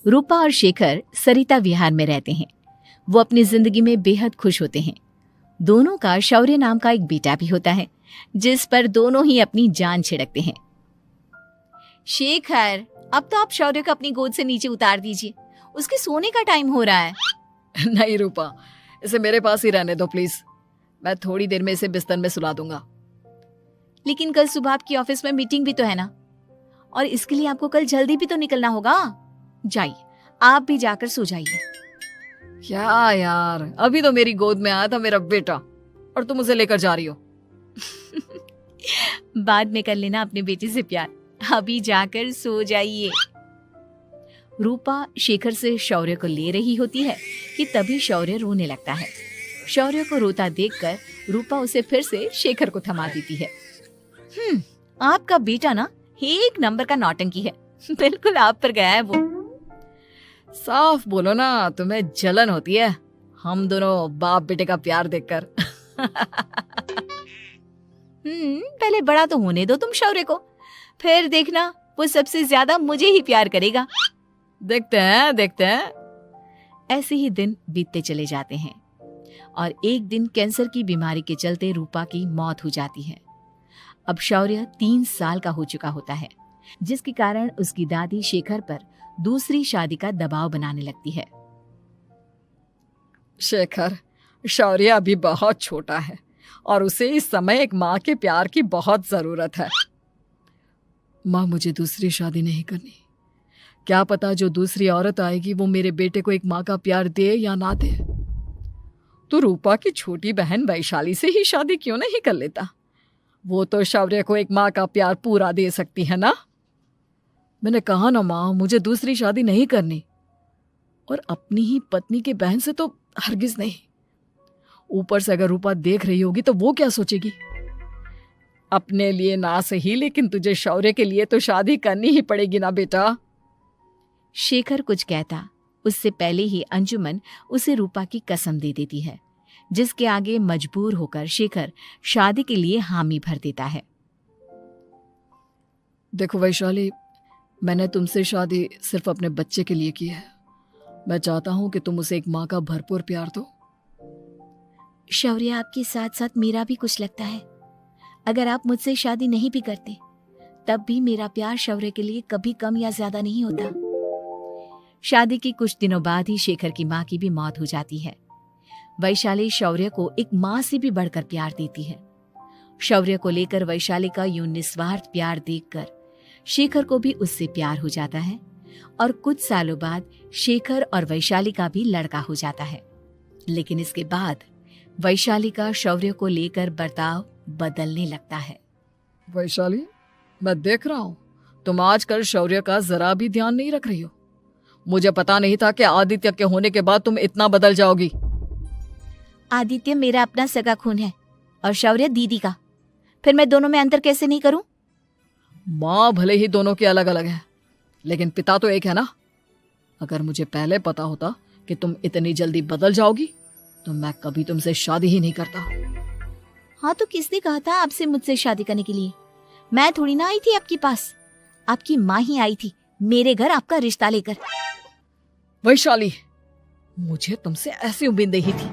रूपा और शेखर सरिता विहार में रहते हैं। वो अपनी जिंदगी में बेहद खुश होते हैं। दोनों का शौर्य नाम का एक बेटा भी होता है, जिस पर दोनों ही अपनी जान छिड़कते हैं। शेखर, अब तो आप शौर्य को अपनी गोद से नीचे उतार दीजिए, उसके सोने का टाइम हो रहा है। नहीं रूपा, इसे मेरे पास ही रहने दो प्लीज। मैं थोड़ी देर में इसे बिस्तर में सुला दूंगा। लेकिन कल सुबह आपकी ऑफिस में मीटिंग भी तो है ना, और इसके लिए आपको कल जल्दी भी तो निकलना होगा। जाइए, आप भी जाकर सो जाइए। क्या यार, अभी तो मेरी गोद में आया था मेरा बेटा और तुम उसे लेकर जा रही हो। बाद में कर लेना अपने बेटे से प्यार, अभी जाकर सो जाइए। रूपा शेखर से शौर्य को ले रही होती है कि तभी शौर्य रोने लगता है। शौर्य को रोता देखकर रूपा उसे फिर से शेखर को थमा देती है। आपका बेटा ना एक नंबर का नौटंकी है, बिल्कुल आप पर गया है वो। साफ बोलो ना, तुम्हें जलन होती है हम दोनों बाप बेटे का प्यार देखकर। पहले बड़ा तो होने दो तुम शौर्य को, फिर देखना वो सबसे ज्यादा मुझे ही प्यार करेगा। देखते हैं। ऐसे ही दिन बीतते चले जाते हैं और एक दिन कैंसर की बीमारी के चलते रूपा की मौत हो जाती है। अब शौर्य 3 साल का हो चुका होता है, जिसके कारण उसकी दादी शेखर पर दूसरी शादी का दबाव बनाने लगती है। शेखर, शौर्य अभी बहुत छोटा है और उसे इस समय एक माँ के प्यार की बहुत जरूरत है। माँ, मुझे दूसरी शादी नहीं करनी। क्या पता जो दूसरी औरत आएगी वो मेरे बेटे को एक माँ का प्यार दे या ना दे। तो रूपा की छोटी बहन वैशाली से ही शादी क्यों नहीं कर लेता? वो तो शौर्य को एक माँ का प्यार पूरा दे सकती है ना। मैंने कहा ना माँ, मुझे दूसरी शादी नहीं करनी, और अपनी ही पत्नी के बहन से तो हरगिज नहीं। ऊपर से अगर रूपा देख रही होगी तो वो क्या सोचेगी? अपने लिए ना सही, लेकिन तुझे शौर्य के लिए तो शादी करनी ही पड़ेगी ना बेटा। शेखर कुछ कहता उससे पहले ही अंजुमन उसे रूपा की कसम दे देती है, जिसके आगे मजबूर होकर शेखर शादी के लिए हामी भर देता है। देखो वैशाली, मैंने तुमसे शादी सिर्फ अपने बच्चे के लिए की है। मैं चाहता हूं कि तुम उसे एक माँ का भरपूर प्यार दो। शौर्य, आपके साथ साथ मेरा भी कुछ लगता है। अगर आप मुझसे शादी नहीं भी करते तब भी मेरा प्यार शौर्य के लिए कभी कम या ज्यादा नहीं होता। शादी के कुछ दिनों बाद ही शेखर की माँ की भी मौत हो जाती है। वैशाली शौर्य को एक माँ से भी बढ़कर प्यार देती है। शौर्य को लेकर वैशाली का यूं निस्वार्थ प्यार देखकर शेखर को भी उससे प्यार हो जाता है और कुछ सालों बाद शेखर और वैशाली का भी लड़का हो जाता है। लेकिन इसके बाद वैशाली का शौर्य को लेकर बर्ताव बदलने लगता है। वैशाली, मैं देख रहा हूँ तुम आजकल शौर्य का जरा भी ध्यान नहीं रख रही हो। मुझे पता नहीं था कि आदित्य के होने के बाद तुम इतना बदल जाओगी। आदित्य मेरा अपना सगा खून है और शौर्य दीदी का, फिर मैं दोनों में अंतर कैसे नहीं करूं? माँ भले ही दोनों के अलग अलग है, लेकिन पिता तो एक है ना। अगर मुझे पहले पता होता कि तुम इतनी जल्दी बदल जाओगी तो मैं कभी तुमसे शादी ही नहीं करता। हाँ, तो किसने कहा था आपसे मुझसे शादी करने के लिए? मैं थोड़ी ना आई थी आपके पास, आपकी माँ ही आई थी मेरे घर आपका रिश्ता लेकर। वैशाली, मुझे तुमसे ऐसी उम्मीद नहीं थी।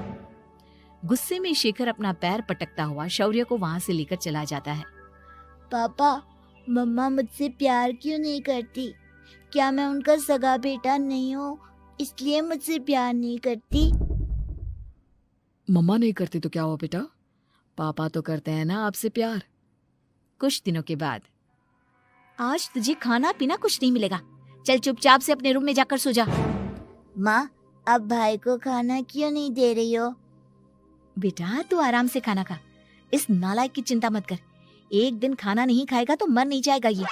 गुस्से में शेखर अपना पैर पटकता हुआ शौर्य को वहां से लेकर चला जाता है। पापा, मम्मा मुझसे प्यार क्यों नहीं करती? क्या मैं उनका सगा बेटा नहीं हूँ इसलिए मुझसे प्यार नहीं करती? मम्मा नहीं करती तो क्या हुआ बेटा, पापा तो करते हैं ना आपसे प्यार। कुछ दिनों के बाद, आज तुझे खाना पीना कुछ नहीं मिलेगा, चल चुपचाप से अपने रूम में जाकर सो जा। माँ, अब भाई को खाना क्यों नहीं दे रही हो? बेटा तू आराम से खाना खा, इस नालायक की चिंता मत कर। एक दिन खाना नहीं खाएगा तो मर नहीं जाएगा ये।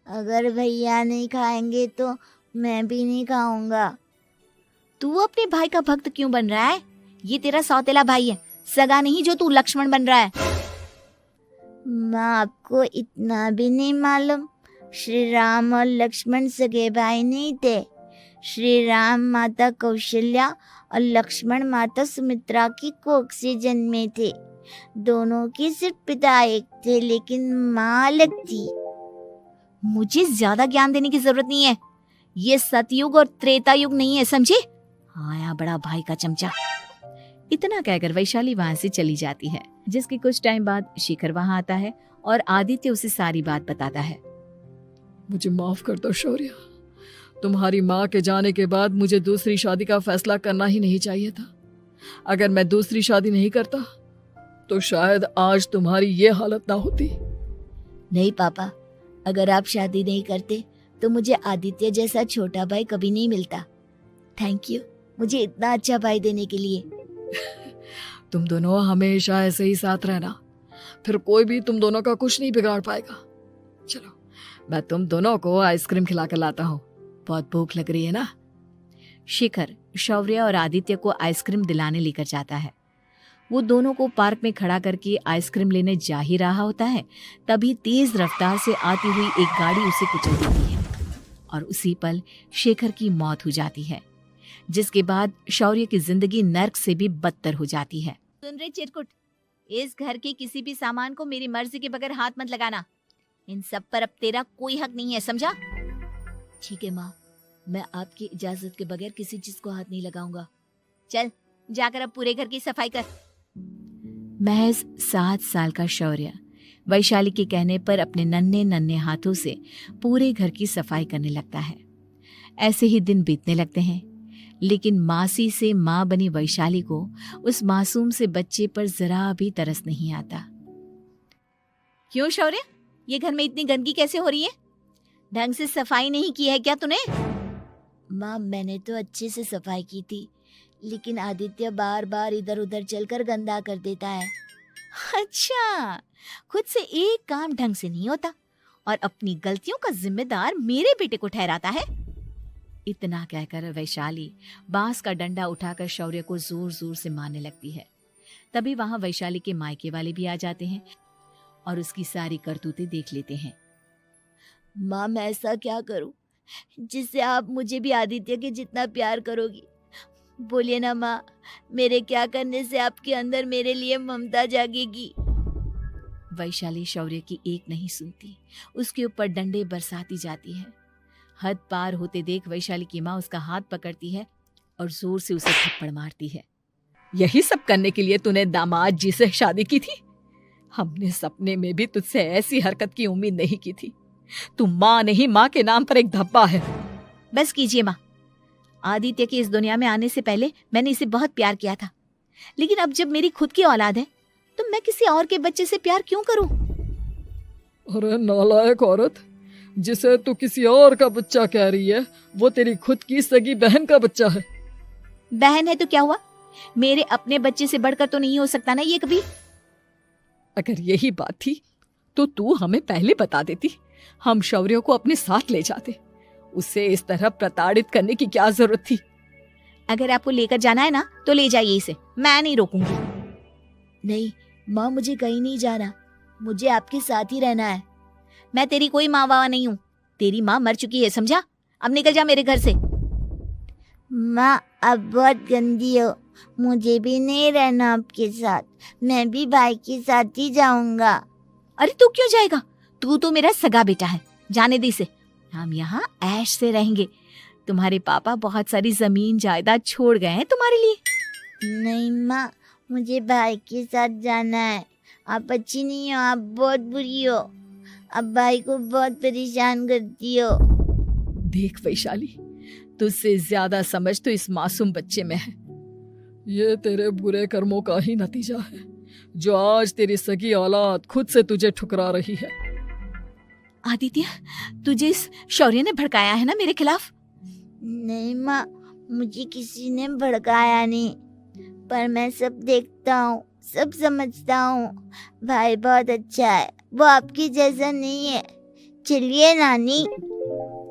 अगर भैया नहीं खाएंगे तो मैं भी नहीं खाऊंगा। तू अपने भाई का भक्त क्यों बन रहा है? ये तेरा सौतेला भाई है, सगा नहीं जो तू लक्ष्मण बन रहा है। माँ, आपको इतना भी नहीं मालूम? श्री राम और लक्ष्मण सगे भाई नहीं थे। श्री राम माता कौशल्या और लक्ष्मण माता सुमित्रा की कोख से जन्मे थे। दोनों के सिर्फ पिता एक थे लेकिन माँ अलग थी। मुझे ज्यादा ज्ञान देने की जरूरत नहीं है। ये सतयुग और त्रेता युग नहीं है, समझे? आया बड़ा भाई का चमचा। इतना कहकर वैशाली वहां से चली जाती है। जिसके कुछ टाइम बाद शिखर वहां आता है और आदित्य उसे सारी बात बताता है। मुझे माफ कर दो शौर्य, तुम्हारी माँ के जाने के बाद मुझे दूसरी शादी का फैसला करना ही नहीं चाहिए था। अगर मैं दूसरी शादी नहीं करता तो शायद आज तुम्हारी ये हालत ना होती। नहीं पापा, अगर आप शादी नहीं करते तो मुझे आदित्य जैसा छोटा भाई कभी नहीं मिलता। थैंक यू मुझे इतना अच्छा भाई देने के लिए। तुम दोनों हमेशा ऐसे ही साथ रहना, फिर कोई भी तुम दोनों का कुछ नहीं बिगाड़ पाएगा। चलो मैं तुम दोनों को आइसक्रीम खिला कर लाता हूँ, बहुत भूख लग रही है ना। शिखर शौर्य और आदित्य को आइसक्रीम दिलाने लेकर जाता है। वो दोनों को पार्क में खड़ा करके आइसक्रीम लेने जा ही रहा होता है, तभी तेज रफ्तार से आती हुई एक गाड़ी उसे कुचल देती है और उसी पल शेखर की मौत हो जाती है, जिसके बाद शौर्य की जिंदगी नर्क से भी बदतर हो जाती है। सुन रहे चिरकुट, इस घर के किसी भी सामान को मेरी मर्जी के बगैर हाथ मत लगाना। इन सब पर अब तेरा कोई हक नहीं है, समझा? ठीक है माँ, मैं आपकी इजाजत के बगैर किसी चीज को हाथ नहीं लगाऊंगा। चल जाकर अब पूरे घर की सफाई कर। महज 7 साल का शौर्य वैशाली के कहने पर अपने नन्हे नन्हे हाथों से पूरे घर की सफाई करने लगता है। ऐसे ही दिन बीतने लगते हैं, लेकिन मासी से माँ बनी वैशाली को उस मासूम से बच्चे पर जरा भी तरस नहीं आता। क्यों शौर्य, ये घर में इतनी गंदगी कैसे हो रही है? ढंग से सफाई नहीं की है क्या तूने? माँ मैंने तो अच्छे से सफाई की थी, लेकिन आदित्य बार बार इधर उधर चलकर गंदा कर देता है। अच्छा, खुद से एक काम ढंग से नहीं होता और अपनी गलतियों का जिम्मेदार मेरे बेटे को ठहराता है। इतना कहकर वैशाली बांस का डंडा उठाकर शौर्य को जोर जोर से मारने लगती है। तभी वहां वैशाली के मायके वाले भी आ जाते हैं और उसकी सारी करतूतें देख लेते हैं। माँ मैं ऐसा क्या करूं जिससे आप मुझे भी आदित्य के जितना प्यार करोगी? बोलिए ना माँ, मेरे क्या करने से आपके अंदर मेरे लिए ममता जागेगी? वैशाली शौर्य की एक नहीं सुनती, उसके ऊपर डंडे बरसाती जाती है। हद पार होते देख वैशाली की माँ उसका हाथ पकड़ती है और जोर से उसे थप्पड़ मारती है। यही सब करने के लिए तूने दामाद जी से शादी की थी? हमने सपने में भी तुझसे ऐसी हरकत की उम्मीद नहीं की थी। तू माँ नहीं, माँ के नाम पर एक धब्बा है। बस कीजिए माँ, आदित्य के इस दुनिया में आने से पहले मैंने इसे बहुत प्यार किया था, लेकिन अब जब मेरी खुद की औलाद है तो मैं किसी और के बच्चे से प्यार क्यों करूं? अरे नालायक औरत, जिसे तू किसी और का बच्चा कह रही है वो तेरी खुद की सगी बहन का बच्चा है। बहन है तो क्या हुआ, मेरे अपने बच्चे से बढ़कर तो नहीं हो सकता ना ये कभी। अगर यही बात थी तो तू हमें पहले बता देती, हम शौर्य को अपने साथ ले जाते। उसे इस तरह प्रताड़ित करने की क्या जरूरत थी? अगर आपको लेकर जाना है ना तो ले जाइए इसे, मैं नहीं रोकूंगी। नहीं माँ, मुझे कहीं नहीं जाना, मुझे आपके साथ ही रहना है। मैं तेरी कोई माँ बाबा नहीं हूँ, तेरी माँ मर चुकी है, समझा? अब निकल जा मेरे घर से। माँ अब बहुत गंदी हो, मुझे भी नहीं रहना आपके साथ, मैं भी भाई के साथ ही जाऊंगा। अरे तू क्यों जाएगा, तू तो मेरा सगा बेटा है, जाने दे इसे। हम यहाँ ऐश से रहेंगे, तुम्हारे पापा बहुत सारी जमीन जायदाद छोड़ गए हैं तुम्हारे लिए। नहीं माँ, मुझे भाई के साथ जाना है। आप अच्छी नहीं हो, आप बहुत बुरी हो, आप भाई को बहुत परेशान करती हो। देख वैशाली, तुझसे ज्यादा समझ तो इस मासूम बच्चे में है। ये तेरे बुरे कर्मों का ही नतीजा है जो आज तेरी सगी औलाद खुद से तुझे ठुकरा रही है। आदित्य, तुझे इस शौर्य ने भड़काया है ना मेरे खिलाफ? नहीं माँ, मुझे किसी ने भड़काया नहीं, पर मैं सब देखता हूँ, सब समझता हूँ। भाई बहुत अच्छा है, वो आपकी जैसा नहीं है। चलिए नानी।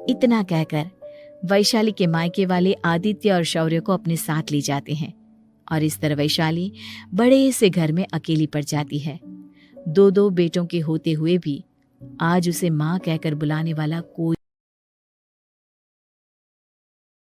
इतना कहकर वैशाली के मायके वाले आदित्य और शौर्य को अपने साथ ले जाते हैं और इस तरह वैशाली बड़े से घर में अकेली पड़ जाती है। 2 बेटों के होते हुए भी आज उसे माँ कहकर बुलाने वाला कोई